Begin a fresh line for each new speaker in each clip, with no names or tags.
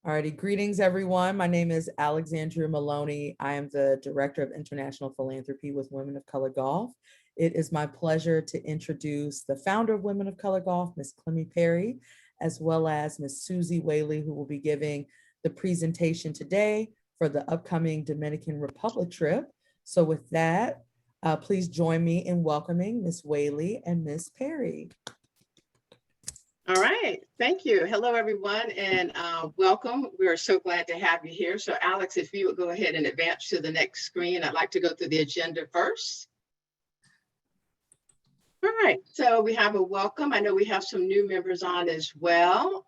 Alrighty, greetings everyone. My name is Alexandria Maloney. I am the Director of International Philanthropy with Women of Color Golf. It is my pleasure to introduce the founder of Women of Color Golf, Ms. Clemmy Perry, as well as Ms. Suzy Whaley, who will be giving the presentation today for the upcoming Dominican Republic trip. So with that, please join me in welcoming Ms. Whaley and Ms. Perry.
All right, thank you. Hello, everyone, and welcome. We are so glad to have you here. So Alex, if you would go ahead and advance to the next screen, I'd like to go through the agenda first. All right, so we have a welcome. I know we have some new members on as well,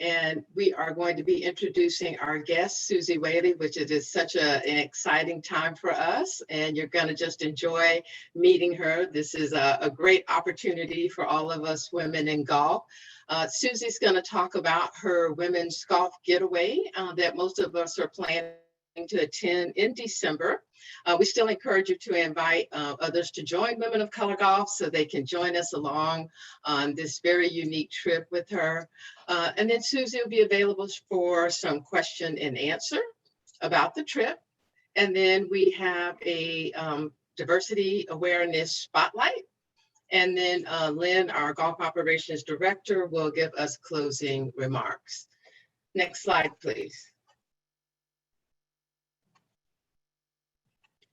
and we are going to be introducing our guest, Suzy Whaley, which is such an exciting time for us, and you're going to just enjoy meeting her. This is a great opportunity for all of us women in golf. Suzy's going to talk about her women's golf getaway that most of us are planning to attend in December. We still encourage you to invite others to join Women of Color Golf so they can join us along on this very unique trip with her. And then Suzy will be available for some question and answer about the trip. And then we have a diversity awareness spotlight. And then Lynn, our Golf Operations Director, will give us closing remarks. Next slide, please.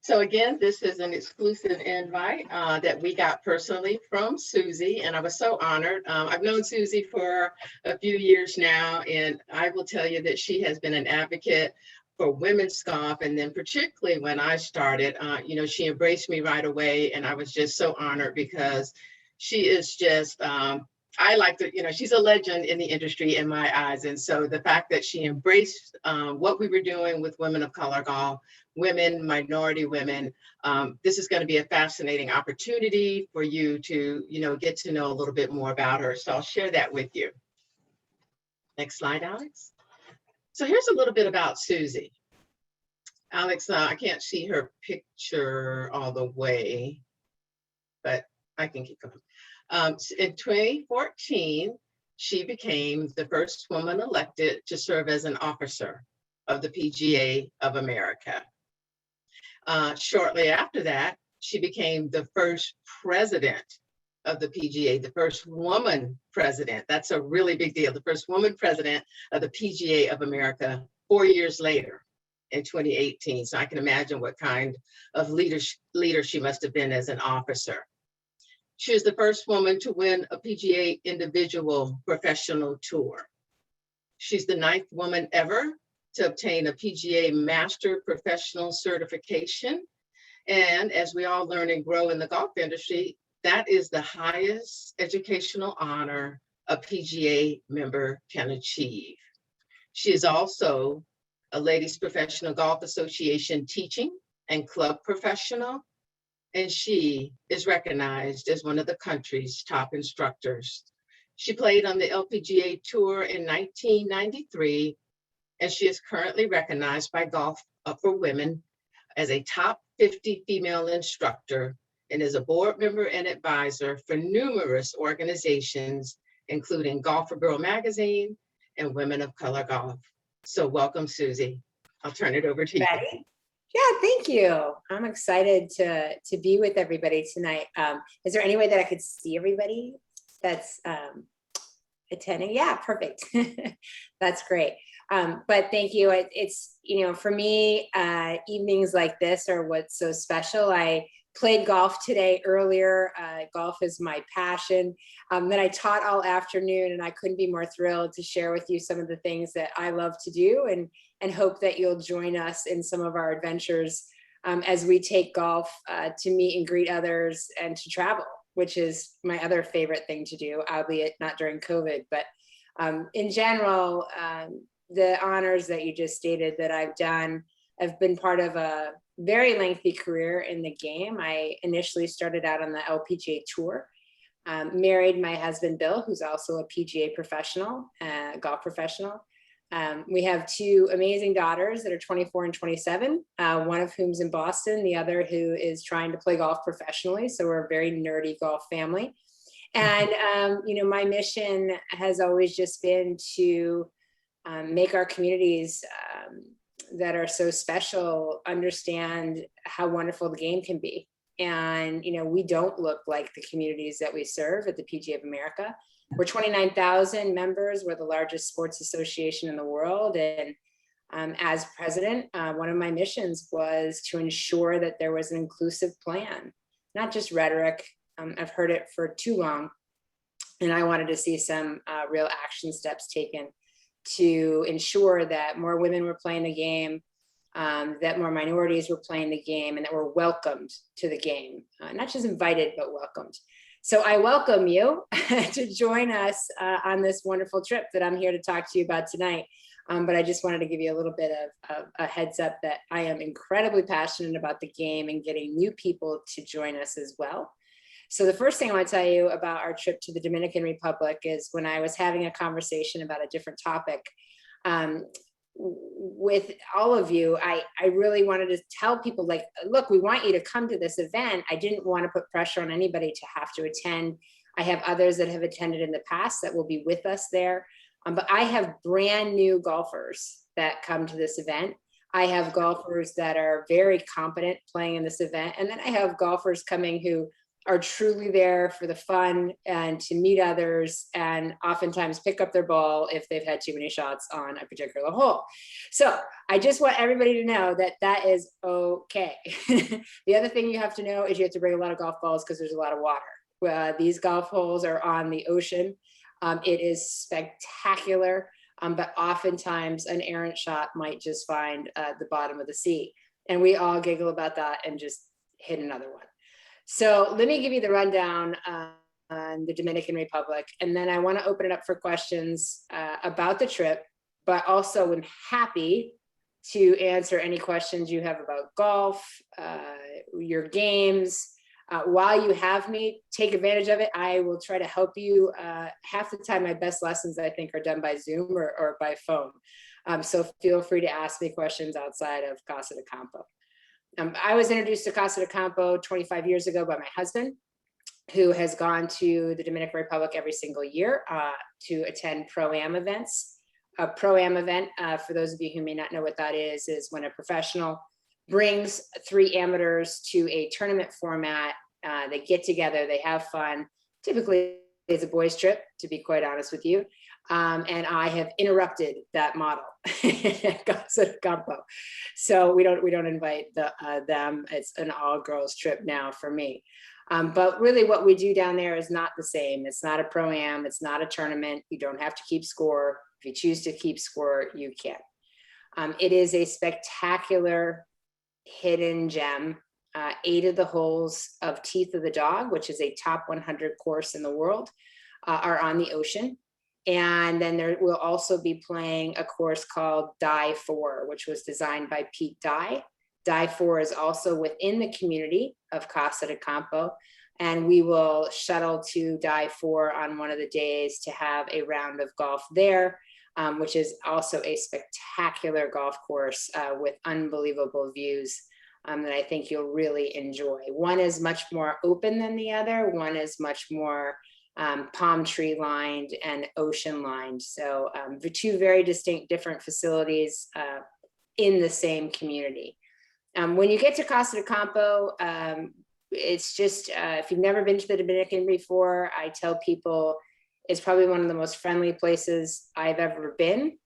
So again, this is an exclusive invite that we got personally from Suzy, and I was so honored. I've known Suzy for a few years now, and I will tell you that she has been an advocate for women's golf, and then particularly when I started, she embraced me right away, and I was just so honored because she is just, I like to, she's a legend in the industry in my eyes. And so the fact that she embraced what we were doing with Women of Color Golf, women, minority women, this is going to be a fascinating opportunity for you to, get to know a little bit more about her. So I'll share that with you. Next slide, Alex. So here's a little bit about Suzy. Alex, I can't see her picture all the way, but I can keep going. In 2014, she became the first woman elected to serve as an officer of the PGA of America. Shortly after that, she became the first president of the PGA, the first woman president. That's a really big deal. The first woman president of the PGA of America 4 years later in 2018. So I can imagine what kind of leader she must have been as an officer. She is the first woman to win a PGA individual professional tour. She's the 9th woman ever to obtain a PGA Master Professional certification. And as we all learn and grow in the golf industry, that is the highest educational honor a PGA member can achieve. She is also a Ladies Professional Golf Association teaching and club professional, and she is recognized as one of the country's top instructors. She played on the LPGA Tour in 1993, and she is currently recognized by Golf for Women as a top 50 female instructor and is a board member and advisor for numerous organizations, including Golf for Girl Magazine and Women of Color Golf. So welcome, Suzy. I'll turn it over to you.
Ready? Yeah, thank you. I'm excited to be with everybody tonight. Is there any way that I could see everybody that's attending? Yeah, perfect. That's great. But thank you. It's, for me, evenings like this are what's so special. I played golf today earlier. Golf is my passion. Then I taught all afternoon, and I couldn't be more thrilled to share with you some of the things that I love to do, and hope that you'll join us in some of our adventures as we take golf to meet and greet others and to travel, which is my other favorite thing to do, albeit not during COVID. But in general, the honors that you just stated that I've done have been part of a very lengthy career in the game. I initially started out on the LPGA Tour, married my husband, Bill, who's also a PGA professional, golf professional. We have 2 amazing daughters that are 24 and 27, one of whom's in Boston, the other who is trying to play golf professionally. So we're a very nerdy golf family. And, my mission has always just been to make our communities that are so special understand how wonderful the game can be. And, you know, we don't look like the communities that we serve at the PGA of America. We're 29,000 members. We're the largest sports association in the world. And as president, one of my missions was to ensure that there was an inclusive plan, not just rhetoric. I've heard it for too long. And I wanted to see some real action steps taken to ensure that more women were playing the game, that more minorities were playing the game, and that were welcomed to the game, not just invited, but welcomed. So I welcome you to join us on this wonderful trip that I'm here to talk to you about tonight. But I just wanted to give you a little bit of a heads up that I am incredibly passionate about the game and getting new people to join us as well. So the first thing I want to tell you about our trip to the Dominican Republic is when I was having a conversation about a different topic with all of you, I really wanted to tell people, like, look, we want you to come to this event. I didn't want to put pressure on anybody to have to attend. I have others that have attended in the past that will be with us there. But I have brand new golfers that come to this event. I have golfers that are very competent playing in this event. And then I have golfers coming who are truly there for the fun and to meet others, and oftentimes pick up their ball if they've had too many shots on a particular hole. So I just want everybody to know that that is okay. The other thing you have to know is you have to bring a lot of golf balls because there's a lot of water. These golf holes are on the ocean. It is spectacular, but oftentimes an errant shot might just find the bottom of the sea. And we all giggle about that and just hit another one. So let me give you the rundown on the Dominican Republic, and then I want to open it up for questions about the trip, but also I'm happy to answer any questions you have about golf, your games. While you have me, take advantage of it. I will try to help you. Half the time, my best lessons, I think, are done by Zoom or by phone. So feel free to ask me questions outside of Casa de Campo. I was introduced to Casa de Campo 25 years ago by my husband, who has gone to the Dominican Republic every single year to attend Pro-Am events. A Pro-Am event, for those of you who may not know what that is when a professional brings 3 amateurs to a tournament format. They get together, they have fun. Typically, it's a boys' trip, to be quite honest with you. And I have interrupted that model at Casa de Campo. So we don't invite them. It's an all-girls trip now for me. But really what we do down there is not the same. It's not a Pro-Am, it's not a tournament. You don't have to keep score. If you choose to keep score, you can. It is a spectacular hidden gem. 8 of the holes of Teeth of the Dog, which is a top 100 course in the world, are on the ocean. And then there will also be playing a course called Die 4, which was designed by Pete Dye. Die 4 is also within the community of Casa de Campo. And we will shuttle to Die 4 on one of the days to have a round of golf there, which is also a spectacular golf course with unbelievable views that I think you'll really enjoy. One is much more open than the other. One is much more palm tree lined and ocean lined. So the 2 very distinct different facilities in the same community. When you get to Casa de Campo, it's just, if you've never been to the Dominican before, I tell people it's probably one of the most friendly places I've ever been.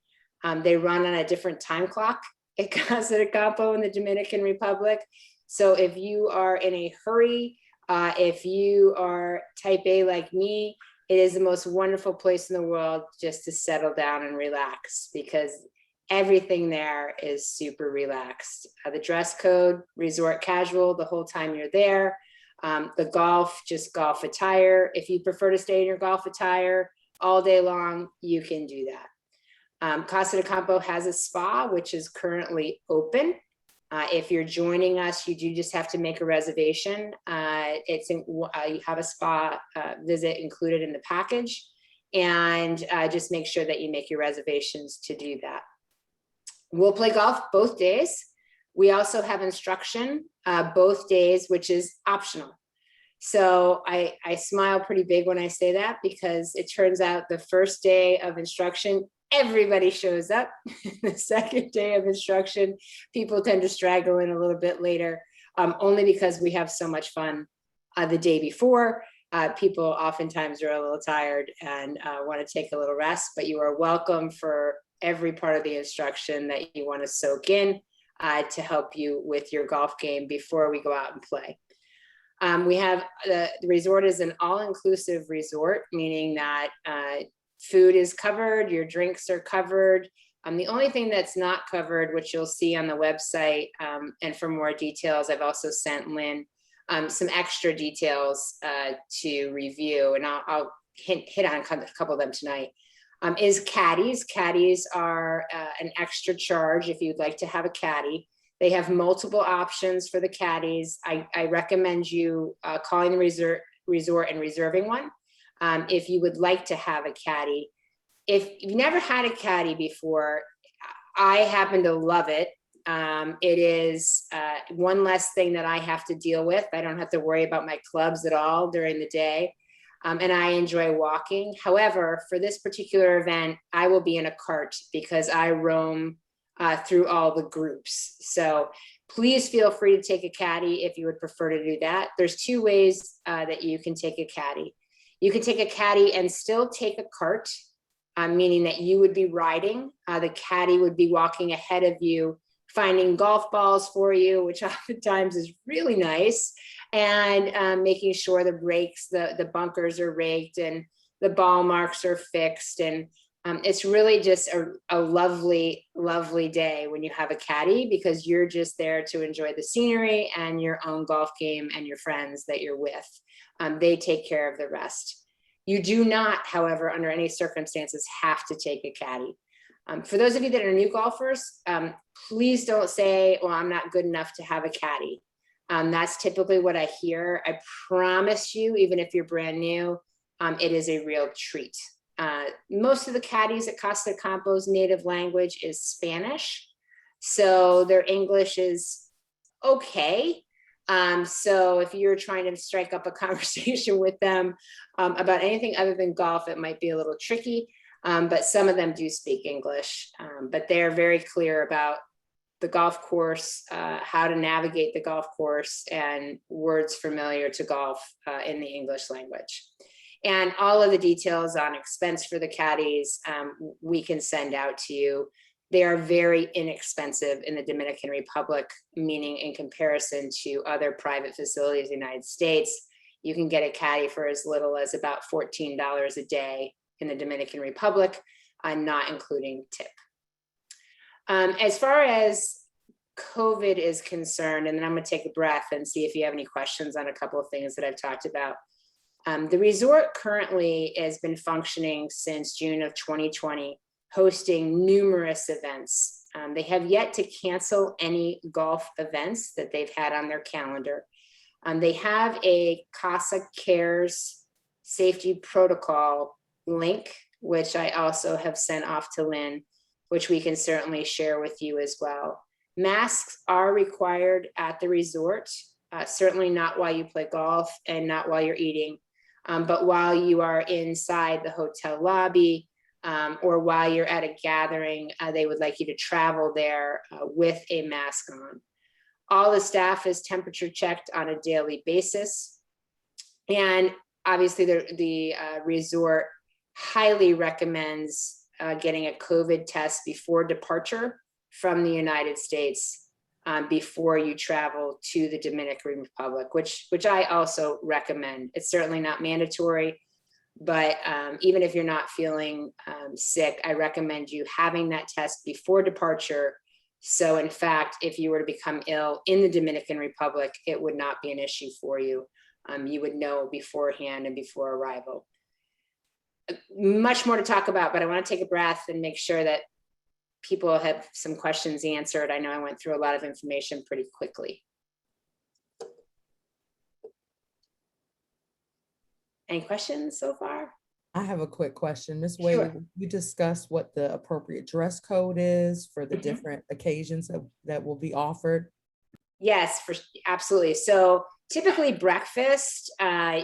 They run on a different time clock at Casa de Campo in the Dominican Republic. So if you are in a hurry, if you are type A like me, it is the most wonderful place in the world just to settle down and relax, because everything there is super relaxed. The dress code, resort casual the whole time you're there. The golf, just golf attire. If you prefer to stay in your golf attire all day long, you can do that. Casa de Campo has a spa, which is currently open. If you're joining us, you do just have to make a reservation. You have a spa visit included in the package, and just make sure that you make your reservations to do that. We'll play golf both days. We also have instruction both days, which is optional. So I smile pretty big when I say that, because it turns out the first day of instruction, everybody shows up. The second day of instruction, people tend to straggle in a little bit later, only because we have so much fun the day before. People oftentimes are a little tired and want to take a little rest, but you are welcome for every part of the instruction that you want to soak in to help you with your golf game before we go out and play. We have the resort is an all-inclusive resort, meaning that food is covered, your drinks are covered. The only thing that's not covered, which you'll see on the website, and for more details, I've also sent Lynn some extra details to review, and I'll hit on a couple of them tonight, is caddies. Caddies are an extra charge if you'd like to have a caddy. They have multiple options for the caddies. I recommend you calling the resort and reserving one if you would like to have a caddy. If you've never had a caddy before, I happen to love it. It is one less thing that I have to deal with. I don't have to worry about my clubs at all during the day. And I enjoy walking. However, for this particular event, I will be in a cart because I roam through all the groups. So please feel free to take a caddy if you would prefer to do that. There's two ways that you can take a caddy. You can take a caddy and still take a cart, meaning that you would be riding. The caddy would be walking ahead of you, finding golf balls for you, which oftentimes is really nice, and making sure the rakes, the bunkers are raked and the ball marks are fixed. And it's really just a lovely, lovely day when you have a caddy, because you're just there to enjoy the scenery and your own golf game and your friends that you're with. They take care of the rest. You do not, however, under any circumstances, have to take a caddy. For those of you that are new golfers, please don't say, well, I'm not good enough to have a caddy. That's typically what I hear. I promise you, even if you're brand new, it is a real treat. Most of the caddies at Costa Campo's native language is Spanish, so their English is okay. So if you're trying to strike up a conversation with them about anything other than golf, it might be a little tricky. But some of them do speak English, but they're very clear about the golf course, how to navigate the golf course, and words familiar to golf in the English language. And all of the details on expense for the caddies, we can send out to you. They are very inexpensive in the Dominican Republic, meaning in comparison to other private facilities in the United States, you can get a caddy for as little as about $14 a day in the Dominican Republic, not including tip. As far as COVID is concerned, and then I'm going to take a breath and see if you have any questions on a couple of things that I've talked about. The resort currently has been functioning since June of 2020, hosting numerous events. They have yet to cancel any golf events that they've had on their calendar. They have a CASA Cares safety protocol link, which I also have sent off to Lynn, which we can certainly share with you as well. Masks are required at the resort, certainly not while you play golf and not while you're eating, but while you are inside the hotel lobby or while you're at a gathering, they would like you to travel there with a mask on. All the staff is temperature checked on a daily basis. And obviously the resort highly recommends getting a COVID test before departure from the United States before you travel to the Dominican Republic, which I also recommend. It's certainly not mandatory, but even if you're not feeling sick, I recommend you having that test before departure. So in fact, if you were to become ill in the Dominican Republic, it would not be an issue for you. You would know beforehand and before arrival. Much more to talk about, but I want to take a breath and make sure that people have some questions answered. I know I went through a lot of information pretty quickly. Any questions so far?
I have a quick question. Ms. Whaley,
Sure.
you discussed what the appropriate dress code is for the different occasions that will be offered?
Yes, absolutely. So Typically breakfast,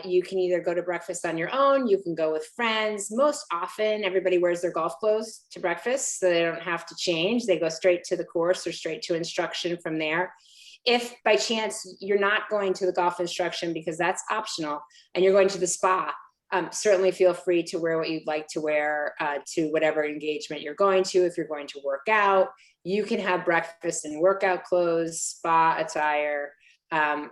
you can either go to breakfast on your own, you can go with friends. Most often everybody wears their golf clothes to breakfast, so they don't have to change. They go straight to the course or straight to instruction from there. If by chance you're not going to the golf instruction because that's optional and you're going to the spa, certainly feel free to wear what you'd like to wear to whatever engagement you're going to. If you're going to work out, you can have breakfast in workout clothes, spa attire,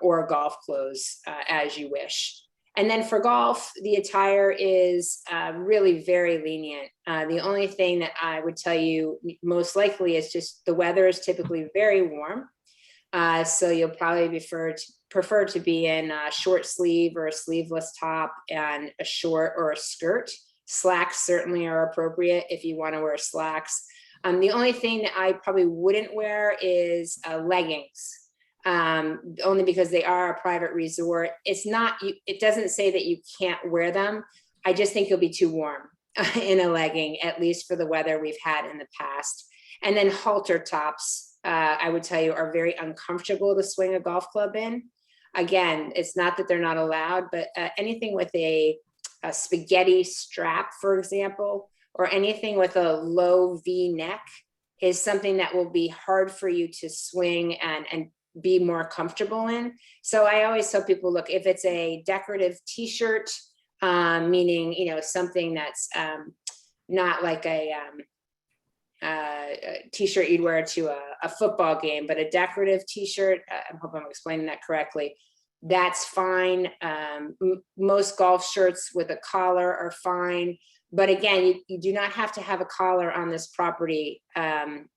or golf clothes as you wish. And then for golf, the attire is really very lenient. The only thing that I would tell you most likely is just the weather is typically very warm. So you'll probably prefer to be in a short sleeve or a sleeveless top and a short or a skirt. Slacks certainly are appropriate if you want to wear slacks. The only thing that I probably wouldn't wear is leggings. Only because they are a private resort. It doesn't say that you can't wear them. I just think you'll be too warm in a legging, at least for the weather we've had in the past. And then halter tops, I would tell you, are very uncomfortable to swing a golf club in. Again, it's not that they're not allowed, but anything with a spaghetti strap, for example, or anything with a low V neck is something that will be hard for you to swing and be more comfortable in. So I always tell people, look, if it's a decorative t-shirt, meaning, something that's not like a t-shirt you'd wear to a football game, but a decorative t-shirt, I hope I'm explaining that correctly, that's fine. Most golf shirts with a collar are fine. But again, you do not have to have a collar on this property.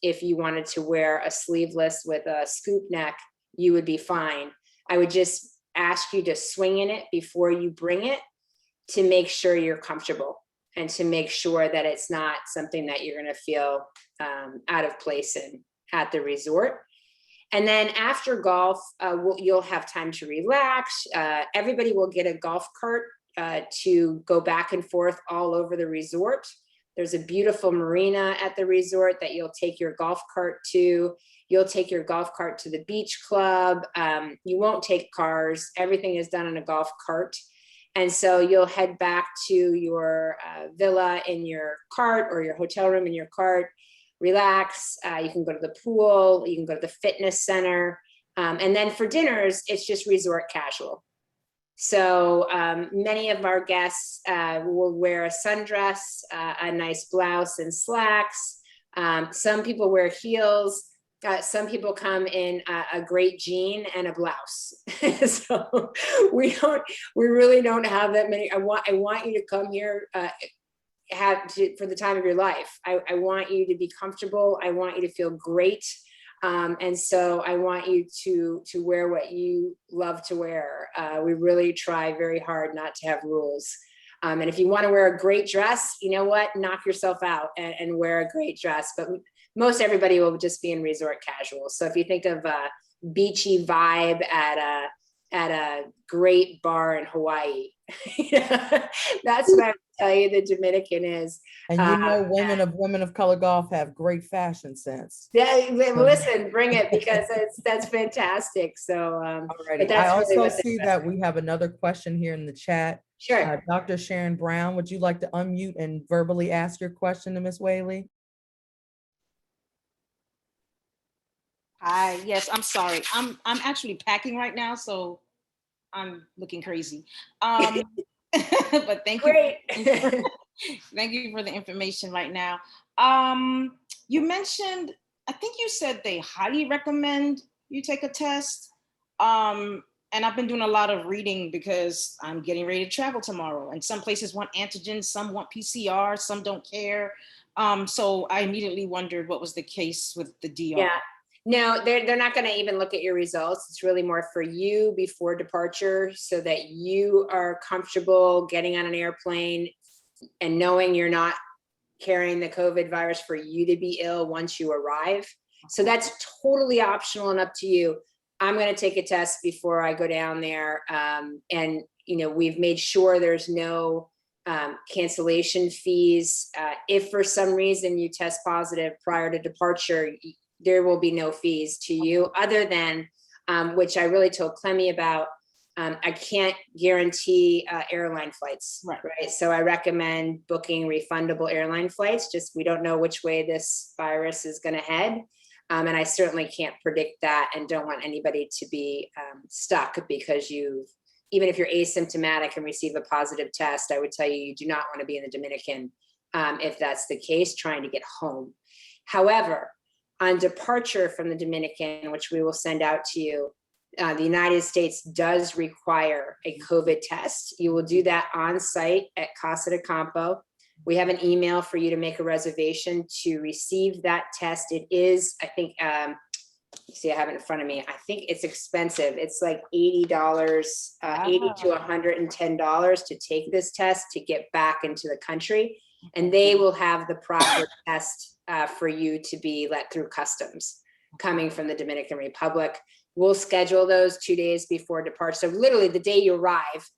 If you wanted to wear a sleeveless with a scoop neck, you would be fine. I would just ask you to swing in it before you bring it to make sure you're comfortable and to make sure that it's not something that you're going to feel out of place in at the resort. And then after golf, you'll have time to relax. Everybody will get a golf cart to go back and forth all over the resort. There's a beautiful marina at the resort that you'll take your golf cart to. You'll take your golf cart to the beach club. You won't take cars. Everything is done in a golf cart. And so you'll head back to your villa in your cart or your hotel room in your cart, relax. You can go to the pool. You can go to the fitness center. And then for dinners, it's just resort casual. So many of our guests will wear a sundress, a nice blouse and slacks. Some people wear heels. Some people come in a great jean and a blouse. So we really don't have that many. I want you to come here for the time of your life. I want you to be comfortable. I want you to feel great. And so I want you to wear what you love to wear. We really try very hard not to have rules. And if you want to wear a great dress, you know what, knock yourself out and wear a great dress. But most everybody will just be in resort casual. So if you think of a beachy vibe at a great bar in Hawaii, that's what I would tell you the Dominican is.
And women of color golf have great fashion sense.
Yeah, listen, bring it, because that's fantastic. So
I also see that we have another question here in the chat.
Sure.
Dr. Sharon Brown, would you like to unmute and verbally ask your question to Ms. Whaley?
Hi, yes, I'm sorry. I'm actually packing right now, so I'm looking crazy. But thank you.
Great.
Thank you for the information right now. You mentioned, I think you said they highly recommend you take a test. And I've been doing a lot of reading because I'm getting ready to travel tomorrow. And some places want antigens, some want PCR, some don't care. So I immediately wondered what was the case with the DR.
Yeah. No, they're not going to even look at your results. It's really more for you before departure so that you are comfortable getting on an airplane and knowing you're not carrying the COVID virus for you to be ill once you arrive. So that's totally optional and up to you. I'm going to take a test before I go down there. And, we've made sure there's no cancellation fees. If for some reason you test positive prior to departure, there will be no fees to you other than, which I really told Clemmy about, I can't guarantee airline flights, right? So I recommend booking refundable airline flights. Just we don't know which way this virus is going to head. And I certainly can't predict that and don't want anybody to be stuck because even if you're asymptomatic and receive a positive test, I would tell you, you do not want to be in the Dominican if that's the case, trying to get home. However, on departure from the Dominican, which we will send out to you, the United States does require a COVID test. You will do that on site at Casa de Campo. We have an email for you to make a reservation to receive that test. It is, I think, see, I have it in front of me. I think it's expensive. It's like $80, $80 to $110 to take this test to get back into the country. And they will have the proper test for you to be let through customs coming from the Dominican Republic. We'll schedule those 2 days before departure. So literally the day you arrive,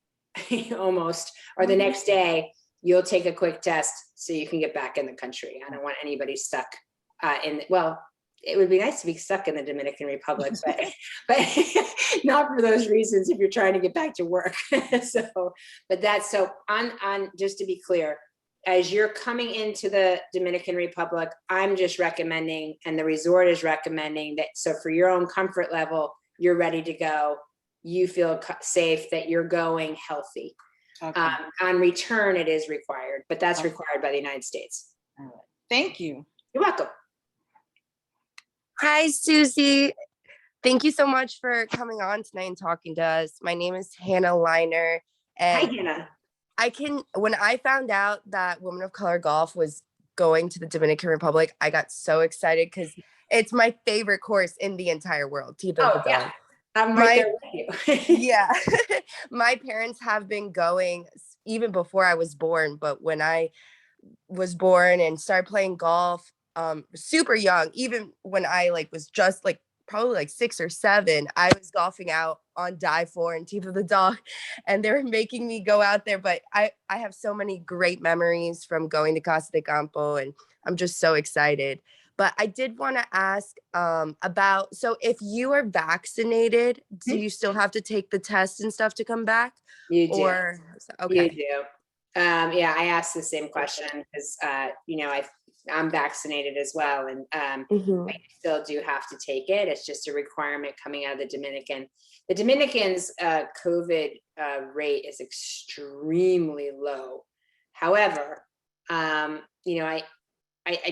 almost, or the next day, you'll take a quick test so you can get back in the country. I don't want anybody stuck well, it would be nice to be stuck in the Dominican Republic, but not for those reasons if you're trying to get back to work. So on just to be clear, as you're coming into the Dominican Republic, I'm just recommending, and the resort is recommending that, so for your own comfort level, you're ready to go. You feel safe that you're going healthy. Okay. On return, it is required, but that's required by the United States.
All right. Thank you.
You're welcome.
Hi, Suzy. Thank you so much for coming on tonight and talking to us. My name is Hannah Liner. And
hi, Hannah.
When I found out that Women of Color Golf was going to the Dominican Republic, I got so excited because it's my favorite course in the entire world. Teeth of the Dog.
Yeah. I'm right there with you.
Yeah. My parents have been going even before I was born, but when I was born and started playing golf, super young, even when I was just probably 6 or 7, I was golfing out on Die 4 and Teeth of the Dog, and they were making me go out there. But I have so many great memories from going to Casa de Campo, and I'm just so excited. But I did want to ask about, so if you are vaccinated, do you still have to take the test and stuff to come back?
You do.
Okay.
You do. Yeah, I asked the same question because, I'm vaccinated as well. And I still do have to take it. It's just a requirement coming out of the Dominican. The Dominican's COVID rate is extremely low. However, I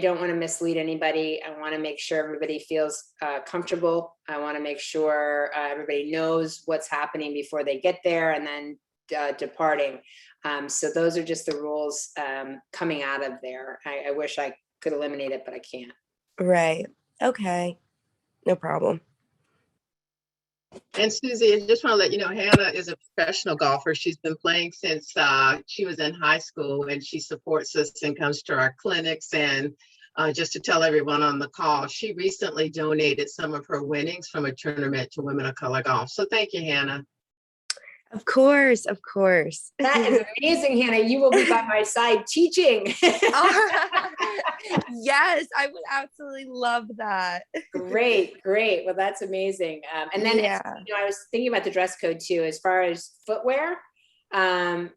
don't want to mislead anybody. I want to make sure everybody feels comfortable. I want to make sure everybody knows what's happening before they get there and then departing. So those are just the rules coming out of there. I wish I could eliminate it, but I can't.
Right. Okay. No problem.
And Suzy, I just want to let you know, Hannah is a professional golfer. She's been playing since she was in high school, and she supports us and comes to our clinics. And just to tell everyone on the call, she recently donated some of her winnings from a tournament to Women of Color Golf. So thank you, Hannah.
Of course, of course.
That is amazing, Hannah. You will be by my side teaching.
Yes, I would absolutely love that.
Great. Well, that's amazing. And then, I was thinking about the dress code too, as far as footwear. Die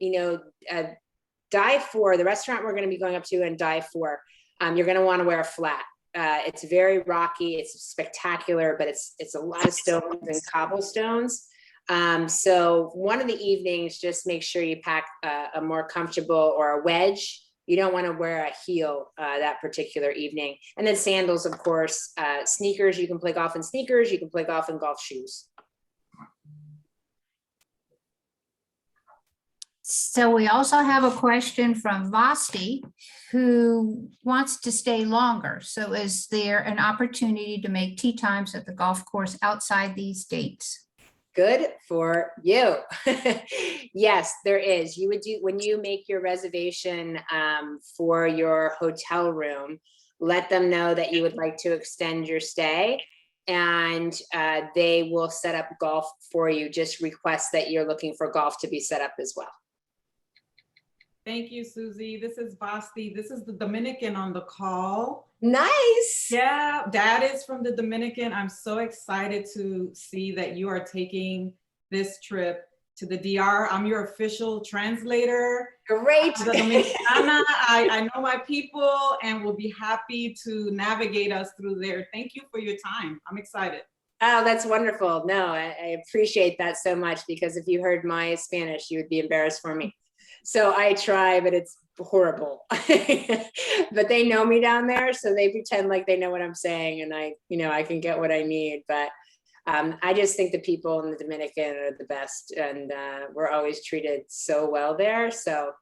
4, the restaurant we're going to be going up to in Die 4, you're going to want to wear a flat. It's very rocky. It's spectacular, but it's a lot of stones and cobblestones. So one of the evenings, just make sure you pack a more comfortable or a wedge. You don't want to wear a heel that particular evening. And then sandals, of course, sneakers. You can play golf in sneakers. You can play golf in golf shoes.
So we also have a question from Vasti, who wants to stay longer. So is there an opportunity to make tee times at the golf course outside these dates?
Good for you. Yes, there is. You would do, when you make your reservation for your hotel room, let them know that you would like to extend your stay, and they will set up golf for you. Just request that you're looking for golf to be set up as well.
Thank you, Suzy. This is Basti. This is the Dominican on the call.
Nice.
Yeah, Dad is from the Dominican. I'm so excited to see that you are taking this trip. to the DR. I'm your official translator.
Great.
The Dominicana. I know my people and will be happy to navigate us through there. Thank you for your time. I'm excited.
Oh, that's wonderful. No, I appreciate that so much, because if you heard my Spanish, you would be embarrassed for me. So I try, but it's horrible. But they know me down there, so they pretend like they know what I'm saying, and I can get what I need. But I just think the people in the Dominican are the best, and we're always treated so well there. So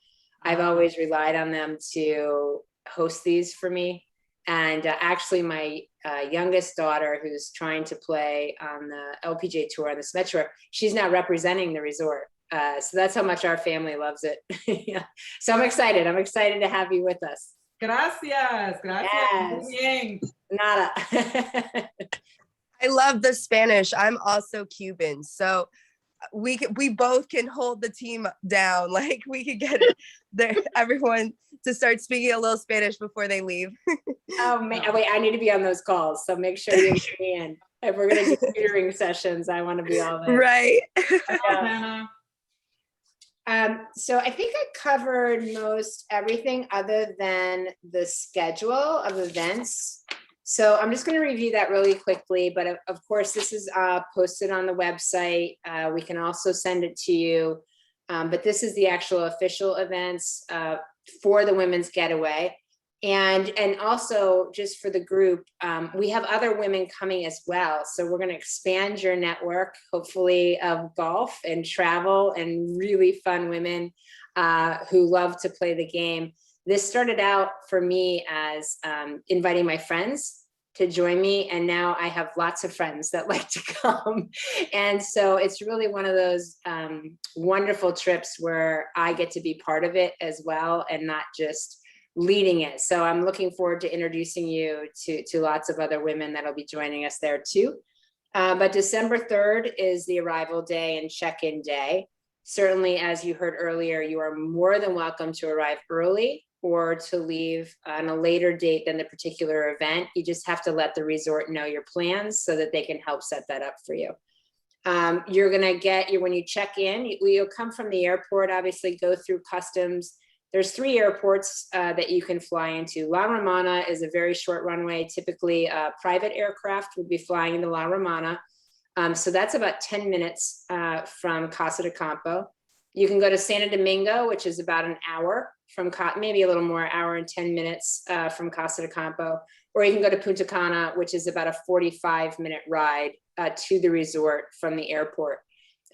I've always relied on them to host these for me. And actually, my youngest daughter, who's trying to play on the LPGA tour, on the Smet Tour, she's now representing the resort. So that's how much our family loves it. Yeah. So I'm excited. I'm excited to have you with us.
Gracias. Gracias.
Yes.
Muy bien.
Nada.
I love the Spanish. I'm also Cuban, so we both can hold the team down. Like, we could get it there, everyone to start speaking a little Spanish before they leave.
Oh man, wait, I need to be on those calls, so make sure you get me in. If we're gonna do tutoring sessions, I want to be all there.
Right.
Hannah.
So I think I covered most everything other than the schedule of events. So I'm just going to review that really quickly, but of course this is posted on the website. We can also send it to you, but this is the actual official events for the Women's Getaway. And also just for the group, we have other women coming as well. So we're going to expand your network, hopefully, of golf and travel and really fun women who love to play the game. This started out for me as inviting my friends to join me. And now I have lots of friends that like to come. And so it's really one of those wonderful trips where I get to be part of it as well, and not just leading it. So I'm looking forward to introducing you to lots of other women that'll be joining us there too. But December 3rd is the arrival day and check-in day. Certainly, as you heard earlier, you are more than welcome to arrive early or to leave on a later date than the particular event. You just have to let the resort know your plans so that they can help set that up for you. You're gonna get, when you check in, you'll come from the airport, obviously go through customs. There's 3 airports that you can fly into. La Romana is a very short runway. Typically, a private aircraft would be flying into La Romana. So that's about 10 minutes from Casa de Campo. You can go to Santo Domingo, which is about an hour from, maybe a little more, hour and 10 minutes from Casa de Campo. Or you can go to Punta Cana, which is about a 45-minute ride to the resort from the airport.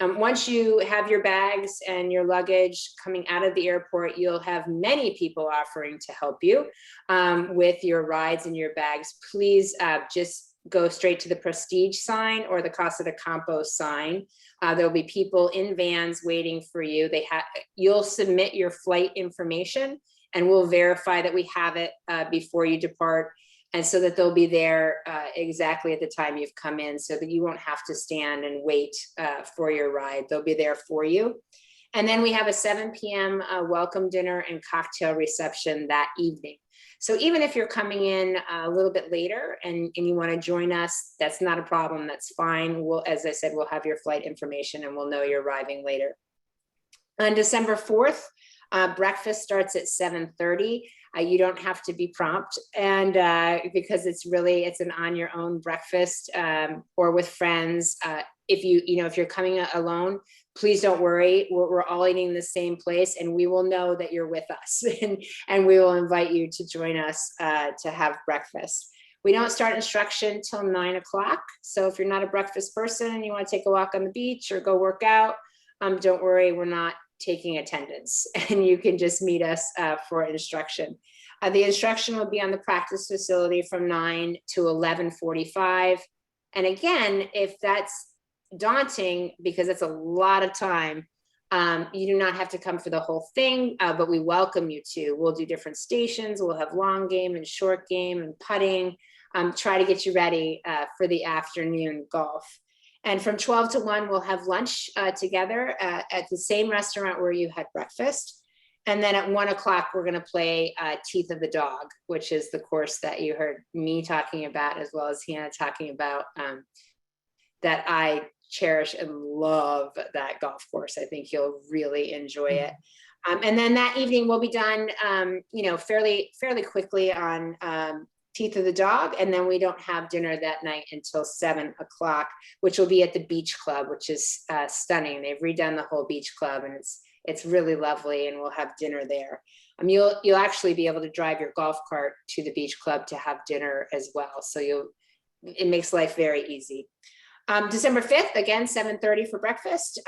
Once you have your bags and your luggage coming out of the airport, you'll have many people offering to help you with your rides and your bags. Please just go straight to the Prestige sign or the Casa de Campo sign. There'll be people in vans waiting for you. You'll submit your flight information and we'll verify that we have it before you depart. And so that they'll be there exactly at the time you've come in, so that you won't have to stand and wait for your ride. They'll be there for you. And then we have a 7 p.m. Welcome dinner and cocktail reception that evening. So even if you're coming in a little bit later and you want to join us, that's not a problem. That's fine. As I said, we'll have your flight information and we'll know you're arriving later. On December 4th, breakfast starts at 7:30. You don't have to be prompt, and because it's an on your own breakfast or with friends. If you're coming alone, please don't worry. We're all eating the same place, and we will know that you're with us, and we will invite you to join us to have breakfast. We don't start instruction till 9 o'clock. So if you're not a breakfast person and you want to take a walk on the beach or go work out, don't worry, we're not taking attendance, and you can just meet us for instruction. The instruction will be on the practice facility from 9 to 11:45. And again, if that's daunting, because it's a lot of time, you do not have to come for the whole thing, but we welcome you to. We'll do different stations. We'll have long game and short game and putting, try to get you ready for the afternoon golf. And from 12 to 1, we'll have lunch together at the same restaurant where you had breakfast. And then at 1 o'clock, we're going to play Teeth of the Dog, which is the course that you heard me talking about, as well as Hannah talking about, that I cherish and love that golf course. I think you'll really enjoy it. And then that evening we'll be done, you know, fairly quickly on Teeth of the Dog. And then we don't have dinner that night until 7 o'clock, which will be at the Beach Club, which is stunning. They've redone the whole Beach Club and it's really lovely, and we'll have dinner there. You'll actually be able to drive your golf cart to the Beach Club to have dinner as well. So it makes life very easy. December 5th, again, 7:30 for breakfast.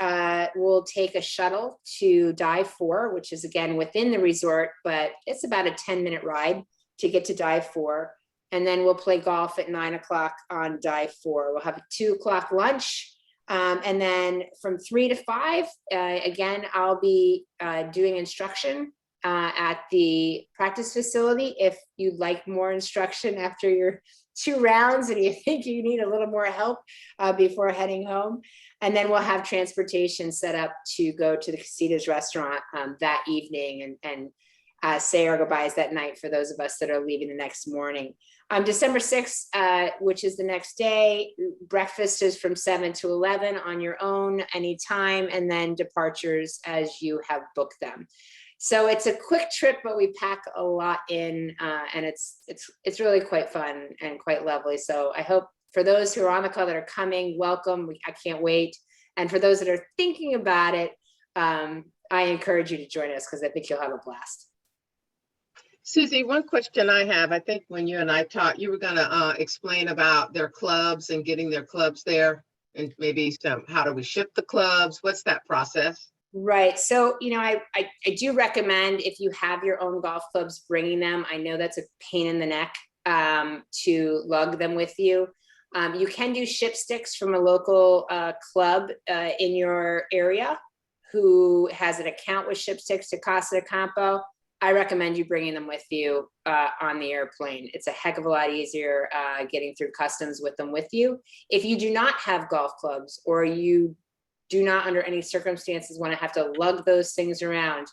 We'll take a shuttle to Dive 4, which is again within the resort, but it's about a 10-minute ride to get to Dive 4. And then we'll play golf at 9 o'clock on Dive 4. We'll have a 2 o'clock lunch. And then from 3 to 5, again, I'll be doing instruction at the practice facility. If you'd like more instruction after your 2 rounds and you think you need a little more help before heading home. And then we'll have transportation set up to go to the Casitas restaurant that evening and say our goodbyes that night for those of us that are leaving the next morning. December 6th, which is the next day, breakfast is from 7 to 11 on your own anytime, and then departures as you have booked them. So it's a quick trip, but we pack a lot in, and it's really quite fun and quite lovely. So I hope for those who are on the call that are coming, welcome. I can't wait. And for those that are thinking about it, I encourage you to join us because I think you'll have a blast.
Suzy, one question I have, I think when you and I talked, you were going to explain about their clubs and getting their clubs there, and maybe how do we ship the clubs? What's that process?
Right. So, you know, I do recommend if you have your own golf clubs, bringing them. I know that's a pain in the neck to lug them with you. You can do ship sticks from a local club in your area who has an account with ship sticks to Casa de Campo. I recommend you bringing them with you on the airplane. It's a heck of a lot easier getting through customs with them with you. If you do not have golf clubs, or you do not under any circumstances want to have to lug those things around,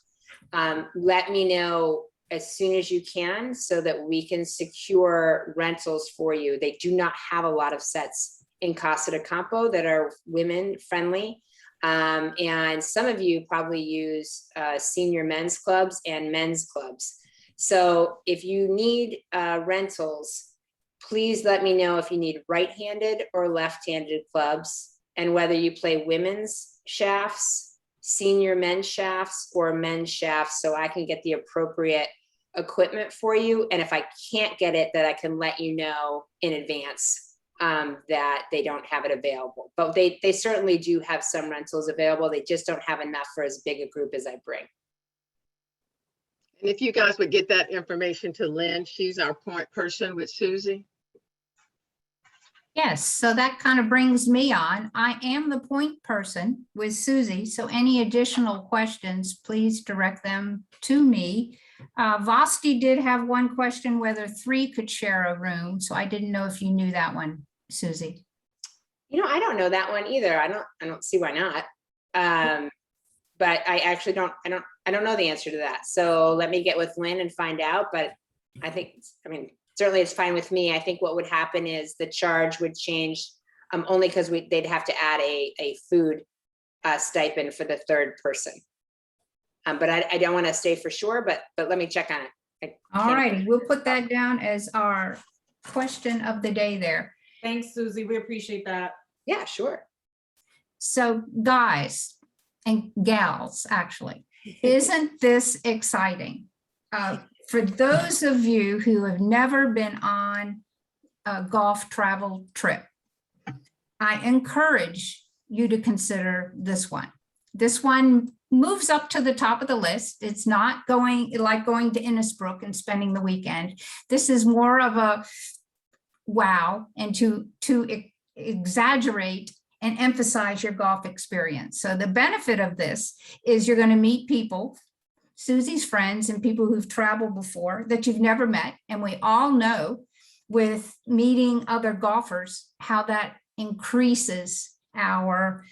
let me know as soon as you can so that we can secure rentals for you. They do not have a lot of sets in Casa de Campo that are women friendly. And some of you probably use senior men's clubs and men's clubs. So if you need rentals, please let me know if you need right-handed or left-handed clubs, and whether you play women's shafts, senior men's shafts, or men's shafts, so I can get the appropriate equipment for you. And if I can't get it, that I can let you know in advance that they don't have it available. But they certainly do have some rentals available. They just don't have enough for as big a group as I bring.
And if you guys would get that information to Lynn, she's our point person with Suzy.
Yes, so that kind of brings me on. I am the point person with Suzy, so any additional questions, please direct them to me. Vosti did have one question whether 3 could share a room, so I didn't know if you knew that one, Suzy.
You know, I don't know that one either. I don't see why not. But I actually don't know the answer to that. So let me get with Lynn and find out. But I think, certainly it's fine with me. I think what would happen is the charge would change only because they'd have to add a food stipend for the 3rd person. But I don't want to say for sure, but let me check on it.
All righty, we'll put that down as our question of the day there.
Thanks, Suzy. We appreciate that.
Yeah, sure.
So guys and gals, actually, isn't this exciting? For those of you who have never been on a golf travel trip, I encourage you to consider this one. This one moves up to the top of the list. It's not going like going to Innisbrook and spending the weekend. This is more of a wow, and to exaggerate and emphasize your golf experience. So the benefit of this is you're going to meet people, Suzy's friends and people who've traveled before that you've never met. And we all know with meeting other golfers, how that increases our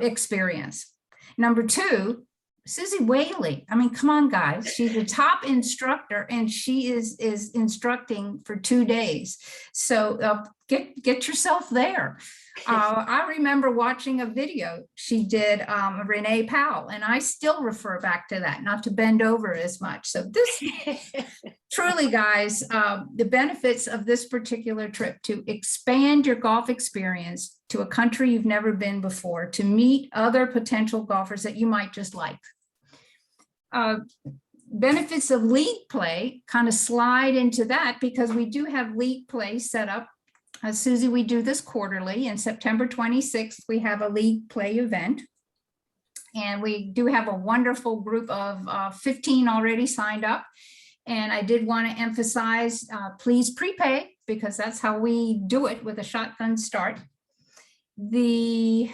experience. Number 2, Suzy Whaley. I mean, come on, guys. She's a top instructor, and she is instructing for 2 days. So get yourself there. I remember watching a video she did, Renee Powell, and I still refer back to that, not to bend over as much. So this truly, guys, the benefits of this particular trip: to expand your golf experience to a country you've never been before, to meet other potential golfers that you might just like. Benefits of league play kind of slide into that, because we do have league play set up. Suzy, we do this quarterly, and September 26th, we have a league play event. And we do have a wonderful group of 15 already signed up. And I did want to emphasize, please prepay, because that's how we do it with a shotgun start. The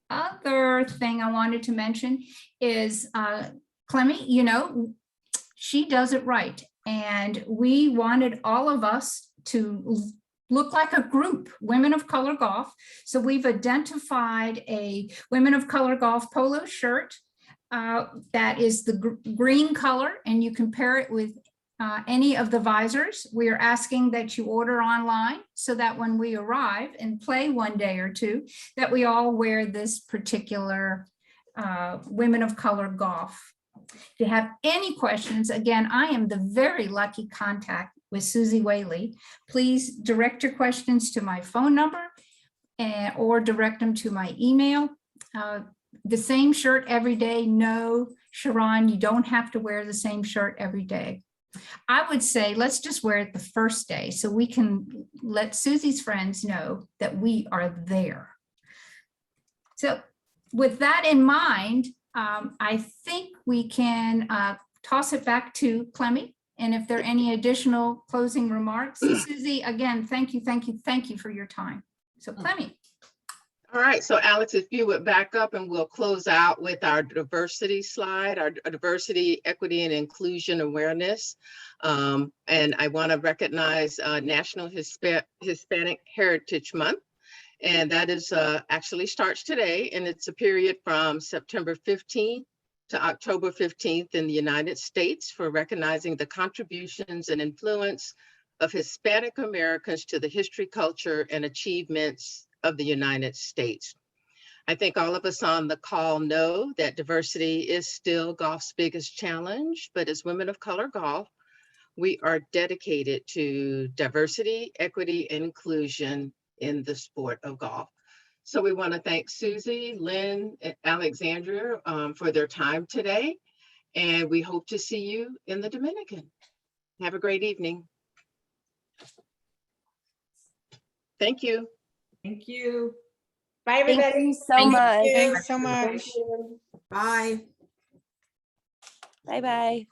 other thing I wanted to mention is Clemmy, you know, she does it right. And we wanted all of us to look like a group, Women of Color Golf. So we've identified a Women of Color Golf polo shirt that is the green color, and you can pair it with any of the visors. We are asking that you order online, so that when we arrive and play 1 day or two, that we all wear this particular Women of Color Golf. If you have any questions, again, I am the very lucky contact with Suzy Whaley. Please direct your questions to my phone number or direct them to my email. The same shirt every day? No, Sharon, you don't have to wear the same shirt every day. I would say let's just wear it the first day, so we can let Suzy's friends know that we are there. So with that in mind, I think we can toss it back to Clemmy. And if there are any additional closing remarks, Suzy, again, thank you for your time. So Clemmy.
All right, so Alex, if you would back up, and we'll close out with our diversity slide, our diversity, equity, and inclusion awareness. And I want to recognize National Hispanic Heritage Month. And that is actually starts today, and it's a period from September 15th to October 15th in the United States, for recognizing the contributions and influence of Hispanic Americans to the history, culture, and achievements of the United States. I think all of us on the call know that diversity is still golf's biggest challenge, but as Women of Color Golf, we are dedicated to diversity, equity, and inclusion in the sport of golf. So we want to thank Suzy, Lynn, and Alexandria for their time today, and we hope to see you in the Dominican. Have a great evening. Thank you.
Thank you.
Bye, everybody.
Thank you so much.
Thanks so much.
Thank you.
Bye.
Bye-bye.